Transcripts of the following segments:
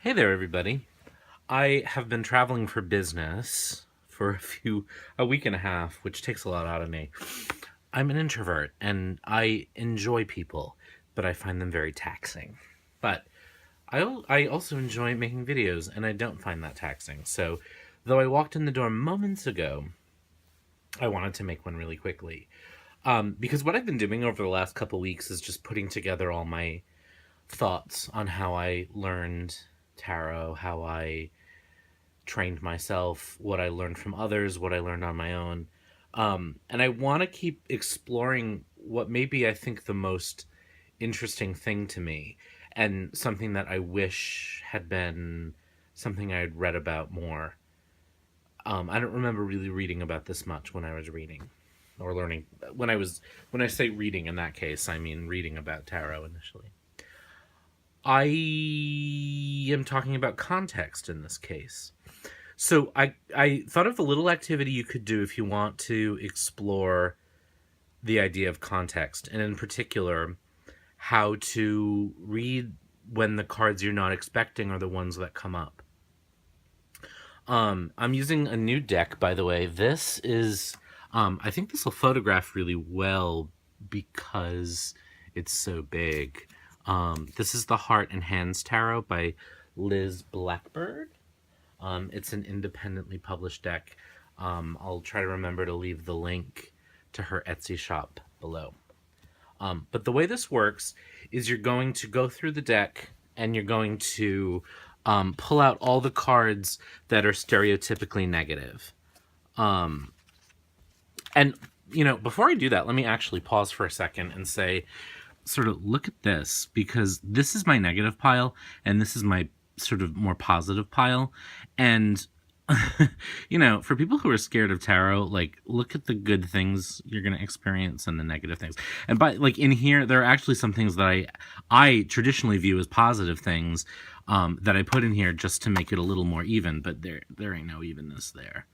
Hey there, everybody. I have been traveling for business for a week and a half, which takes a lot out of me. I'm an introvert and I enjoy people, but I find them very taxing. But I also enjoy making videos and I don't find that taxing. So, though I walked in the door moments ago, I wanted to make one really quickly. Because what I've been doing over the last couple weeks is just putting together all my thoughts on how I learned tarot, how I trained myself, what I learned from others, what I learned on my own. And I want to keep exploring what may be, I think, the most interesting thing to me, and something that I wish had been something I had read about more. I don't remember really reading about this much when I was reading or learning. When I say reading in that case, I mean reading about tarot initially. I am talking about context in this case. So I thought of a little activity you could do if you want to explore the idea of context, and in particular, how to read when the cards you're not expecting are the ones that come up. I'm using a new deck, by the way. This is, I think this will photograph really well because it's so big. This is the Heart and Hands Tarot by Liz Blackbird. It's an independently published deck. I'll try to remember to leave the link to her Etsy shop below. But the way this works is you're going to go through the deck and you're going to pull out all the cards that are stereotypically negative. And, before I do that, let me actually pause for a second and say, sort of look at this, because this is my negative pile and this is my sort of more positive pile. And for people who are scared of tarot, like, look at the good things you're going to experience and the negative things. And in here, there are actually some things that I traditionally view as positive things that I put in here just to make it a little more even, but there ain't no evenness there.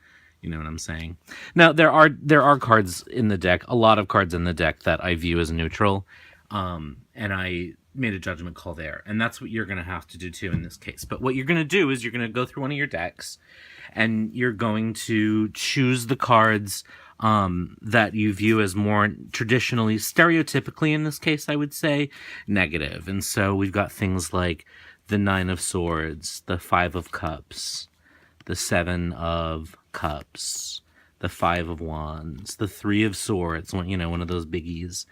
You know what I'm saying? Now, there are cards in the deck, a lot of cards in the deck that I view as neutral, and I made a judgment call there, and that's what you're going to have to do too in this case. But what you're going to do is you're going to go through one of your decks and you're going to choose the cards that you view as more traditionally, stereotypically in this case, I would say, negative. And so we've got things like the Nine of Swords, the Five of Cups, the Seven of Cups, the Five of Wands, the Three of Swords, one of those biggies.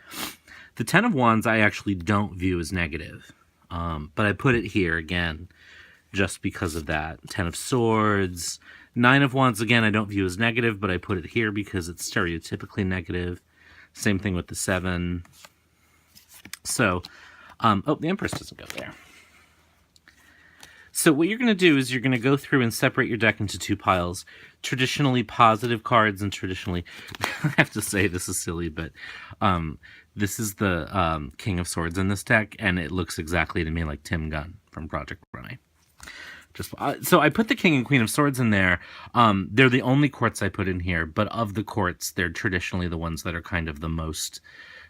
The Ten of Wands I actually don't view as negative, but I put it here again just because of that. Ten of Swords. Nine of Wands, again, I don't view as negative, but I put it here because it's stereotypically negative. Same thing with the Seven. So, the Empress doesn't go there. So what you're going to do is you're going to go through and separate your deck into two piles. Traditionally positive cards and traditionally... I have to say, this is silly, but this is the King of Swords in this deck, and it looks exactly to me like Tim Gunn from Project Runway. So I put the King and Queen of Swords in there. They're the only courts I put in here, but of the courts, they're traditionally the ones that are kind of the most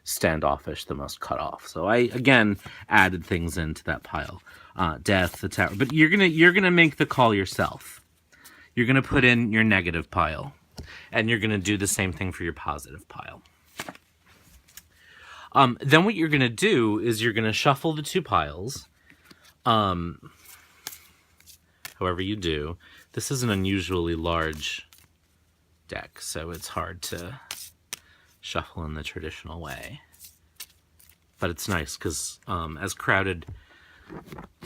standoffish, the most cut off. So I, again, added things into that pile. Death, the Tower. But you're gonna make the call yourself. You're gonna put in your negative pile, and you're gonna do the same thing for your positive pile. Then what you're gonna do is you're gonna shuffle the two piles. However you do. This is an unusually large deck, so it's hard to shuffle in the traditional way. But it's nice because as crowded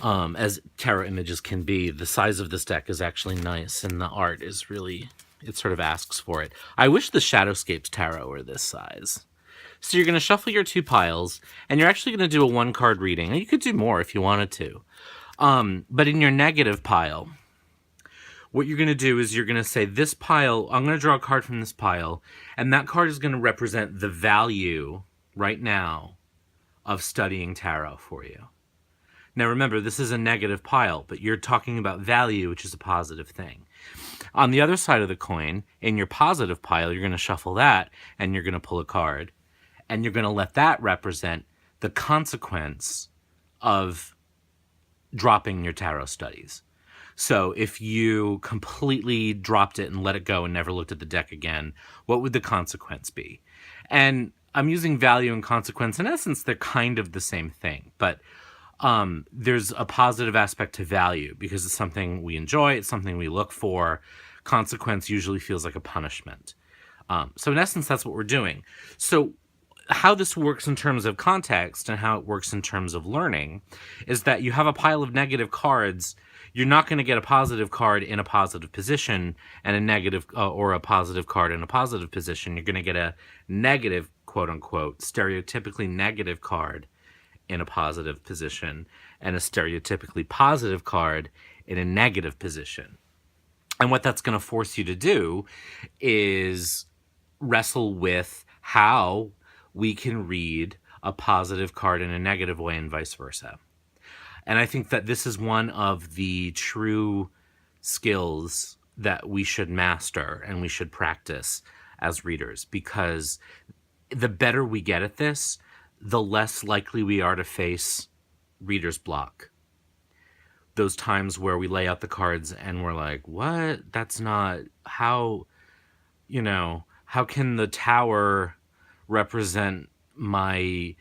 as tarot images can be, the size of this deck is actually nice, and the art is really, it sort of asks for it. I wish the Shadowscapes Tarot were this size. So you're going to shuffle your two piles, and you're actually going to do a one-card reading. You could do more if you wanted to. But in your negative pile, what you're going to do is you're going to say, this pile, I'm going to draw a card from this pile, and that card is going to represent the value right now of studying tarot for you. Now remember, this is a negative pile, but you're talking about value, which is a positive thing. On the other side of the coin, in your positive pile, you're going to shuffle that, and you're going to pull a card, and you're going to let that represent the consequence of dropping your tarot studies. So if you completely dropped it and let it go and never looked at the deck again, what would the consequence be? And I'm using value and consequence. In essence, they're kind of the same thing, but there's a positive aspect to value because it's something we enjoy, it's something we look for. Consequence usually feels like a punishment. So in essence, that's what we're doing. So how this works in terms of context and how it works in terms of learning is that you have a pile of negative cards. You're not going to get a positive card in a positive position and a negative or a positive card in a positive position. You're going to get a negative, quote unquote, stereotypically negative card in a positive position and a stereotypically positive card in a negative position. And what that's going to force you to do is wrestle with how we can read a positive card in a negative way and vice versa. And I think that this is one of the true skills that we should master and we should practice as readers, because the better we get at this, the less likely we are to face reader's block. Those times where we lay out the cards and we're like, what? That's not how, how can the tower represent my,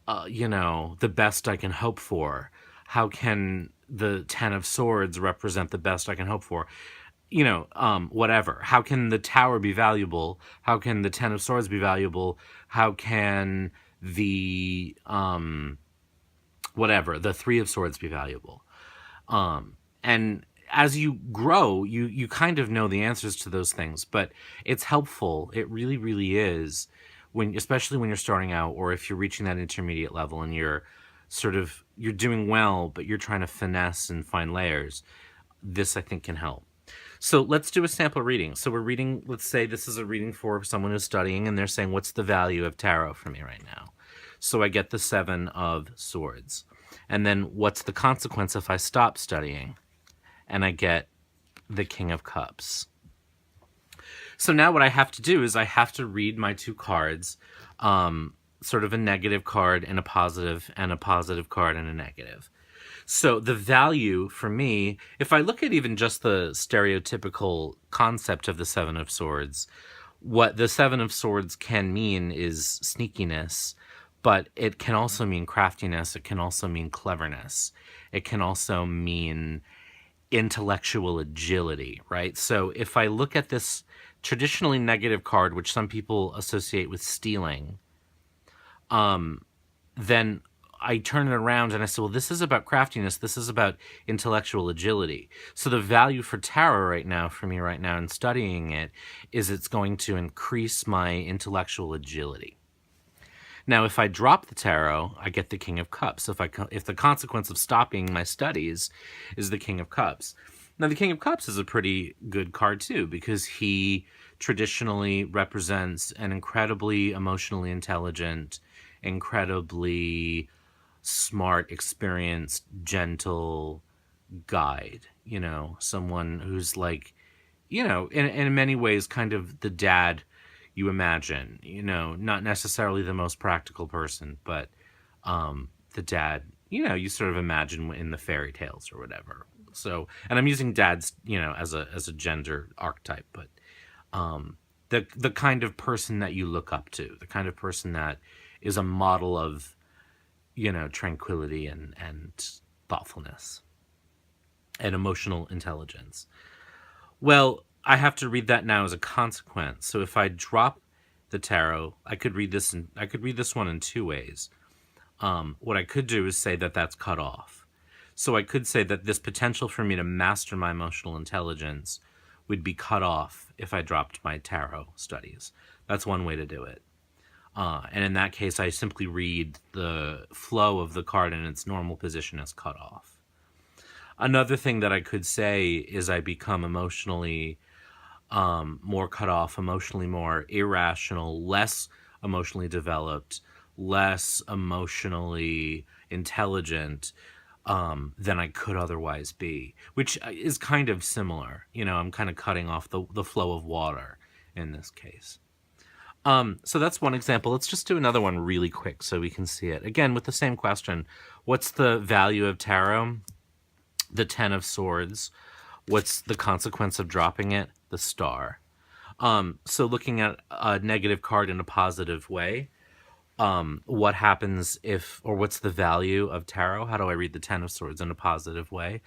the best I can hope for? How can the 10 of Swords represent the best I can hope for? Whatever. How can the tower be valuable? How can the 10 of Swords be valuable? How can the, the 3 of Swords be valuable? And as you grow, you kind of know the answers to those things, but it's helpful. It really, really is, especially when you're starting out, or if you're reaching that intermediate level and you're doing well, but you're trying to finesse and find layers. This, I think, can help. So let's do a sample reading. So we're reading, let's say this is a reading for someone who's studying and they're saying, what's the value of tarot for me right now? So I get the 7 of Swords. And then what's the consequence if I stop studying? And I get the King of Cups. So now what I have to do is I have to read my 2 cards, sort of a negative card and a positive card and a negative. So the value for me, if I look at even just the stereotypical concept of the 7 of Swords, what the 7 of Swords can mean is sneakiness, but it can also mean craftiness. It can also mean cleverness. It can also mean intellectual agility, right? So if I look at this traditionally negative card, which some people associate with stealing, then I turn it around and I say, well, this is about craftiness. This is about intellectual agility. So the value for tarot right now, for me right now in studying it, is it's going to increase my intellectual agility. Now, if I drop the tarot, I get the King of Cups. If the consequence of stopping my studies is the King of Cups. Now, the King of Cups is a pretty good card too, because he traditionally represents an incredibly emotionally intelligent, incredibly smart, experienced, gentle guide. Someone who's like, in many ways kind of the dad you imagine, not necessarily the most practical person, but the dad, you sort of imagine in the fairy tales or whatever. So, and I'm using dads, as a gender archetype, but the kind of person that you look up to, the kind of person that is a model of, tranquility and thoughtfulness and emotional intelligence. Well, I have to read that now as a consequence. So if I drop the tarot, I could read this one in 2 ways. What I could do is say that that's cut off. So I could say that this potential for me to master my emotional intelligence would be cut off if I dropped my tarot studies. That's one way to do it. And in that case, I simply read the flow of the card in its normal position as cut off. Another thing that I could say is I become emotionally more cut off, emotionally more irrational, less emotionally developed, less emotionally intelligent than I could otherwise be, which is kind of similar. I'm kind of cutting off the flow of water in this case. So that's one example. Let's just do another one really quick so we can see it. Again, with the same question, what's the value of tarot? the Ten of Swords. What's the consequence of dropping it? The Star. So looking at a negative card in a positive way, what happens if, or what's the value of tarot? How do I read the Ten of Swords in a positive way?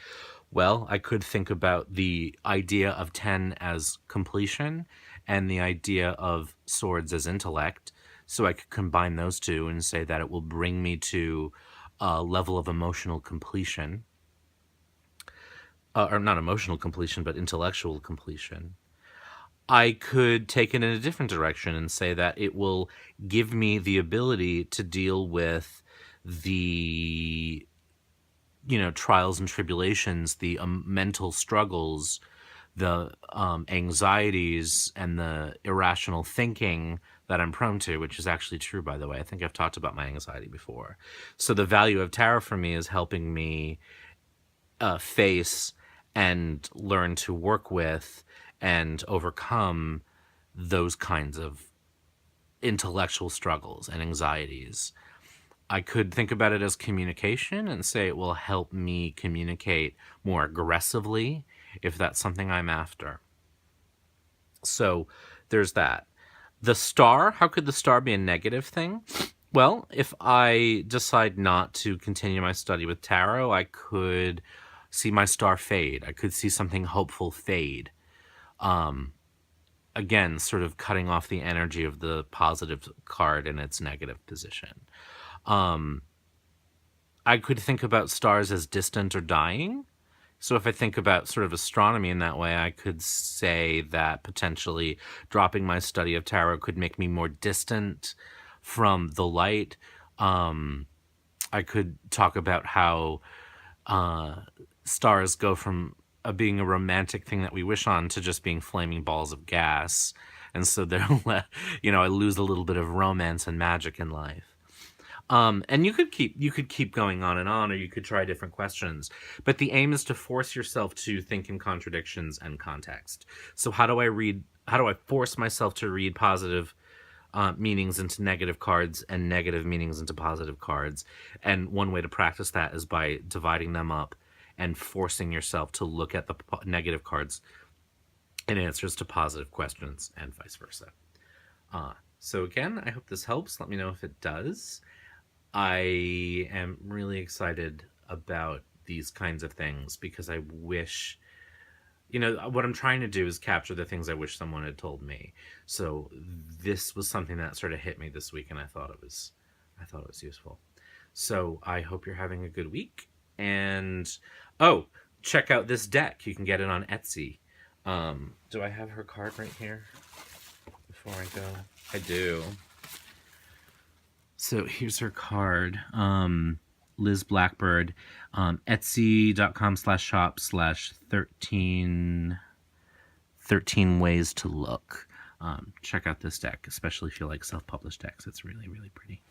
Well, I could think about the idea of 10 as completion and the idea of swords as intellect. So I could combine those two and say that it will bring me to a level of emotional completion. Or not emotional completion, but intellectual completion. I could take it in a different direction and say that it will give me the ability to deal with the, trials and tribulations, the mental struggles, the anxieties, and the irrational thinking that I'm prone to, which is actually true, by the way. I think I've talked about my anxiety before. So the value of tarot for me is helping me face and learn to work with and overcome those kinds of intellectual struggles and anxieties. I could think about it as communication and say it will help me communicate more aggressively if that's something I'm after. So there's that. The Star, how could the Star be a negative thing? Well, if I decide not to continue my study with tarot, I could see my star fade. I could see something hopeful fade. Again, sort of cutting off the energy of the positive card in its negative position. I could think about stars as distant or dying. So if I think about sort of astronomy in that way, I could say that potentially dropping my study of tarot could make me more distant from the light. I could talk about how stars go from being a romantic thing that we wish on to just being flaming balls of gas. And so I lose a little bit of romance and magic in life. And you could keep going on and on, or you could try different questions. But the aim is to force yourself to think in contradictions and context. So how do I force myself to read positive meanings into negative cards and negative meanings into positive cards? And one way to practice that is by dividing them up and forcing yourself to look at the negative cards in answers to positive questions and vice versa. So again, I hope this helps. Let me know if it does. I am really excited about these kinds of things because I wish, what I'm trying to do is capture the things I wish someone had told me. So this was something that sort of hit me this week, and I thought it was useful. So I hope you're having a good week. And check out this deck. You can get it on Etsy. Do I have her card right here before I go? I do. So here's her card. Liz Blackbird. Etsy.com/shop/13 ways to look. Check out this deck, especially if you like self-published decks. It's really, really pretty.